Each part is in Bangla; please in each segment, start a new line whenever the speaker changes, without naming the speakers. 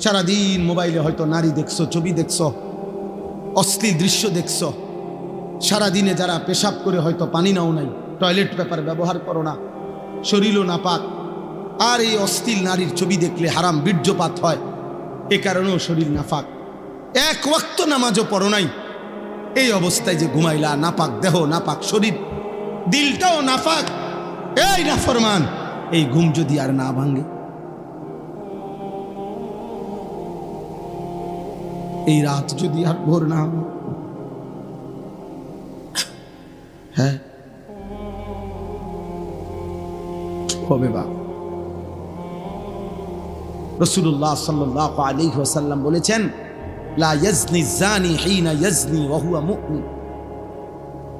সারাদিন মোবাইলে হয়তো নারী দেখছো, ছবি দেখছো, অশ্লীল দৃশ্য দেখছো। সারাদিনে যারা পেশাব করে হয়তো পানি নাও নাই, টয়লেট পেপার ব্যবহার করো না, শরীরও নাপাক, আর এই অশ্লীল নারীর ছবি দেখলে হারাম বীর্যপাত হয়, এ কারণেও শরীর নাপাক। এক ওয়াক্ত নামাজও পড়ো নাই, এই অবস্থায় যে ঘুমাইলা, নাপাক দেহ, নাপাক শরীর, দিলটাও নাপাক, এই নাফরমান, এই ঘুম যদি আর না ভাঙে, এই রাত যদি আর ভোর না হয়, হ্যাঁ হবে বা। রাসূলুল্লাহ সাল্লাল্লাহু আলাইহি ওয়াসাল্লাম বলেছেন, লা ইয়াজনি জানি হিনা ইয়াজনি ওয়া হুয়া মুমিন।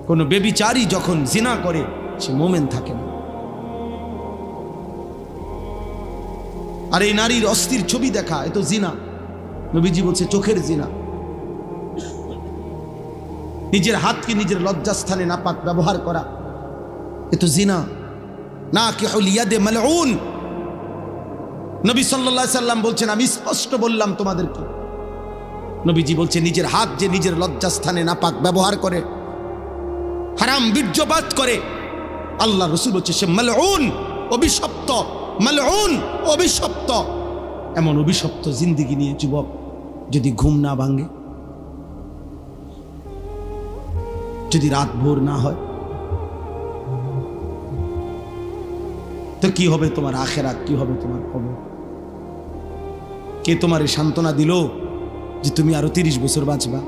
কোন ব্যভিচারী যখন জিনা করে সে মুমিন থাকে না। আর এই নারীর অস্থির ছবি দেখা, এ তো জিনা। নবীজি বলছে চোখের জিনা। নিজের হাতকে নিজের লজ্জাস্থানে নাপাক ব্যবহার করা, এ তো জিনা। নাকিহুল ইয়াদে মালউন। নবী সাল্লাল্লাহু আলাইহি সাল্লাম বলছেন, আমি স্পষ্ট বললাম তোমাদেরকে, নবীজি বলছে নিজের হাত যে নিজের লজ্জাস্থানে নাপাক ব্যবহার করে, হারাম বীর্যপাত করে, আল্লাহ রাসূল বলছে সে মালউন, অভিশপ্ত। মালউন, অভিশপ্ত। এমন অভিশপ্ত জিন্দেগি নিয়ে যুবক যদি ঘুম না ভাঙে, যদি রাত ভোর না হয়, তো কি হবে তোমার আখিরাত, কি হবে তোমার কবর? কে তোমার সান্ত্বনা দিল যে তুমি আরো 30 বছর বাঁচবা?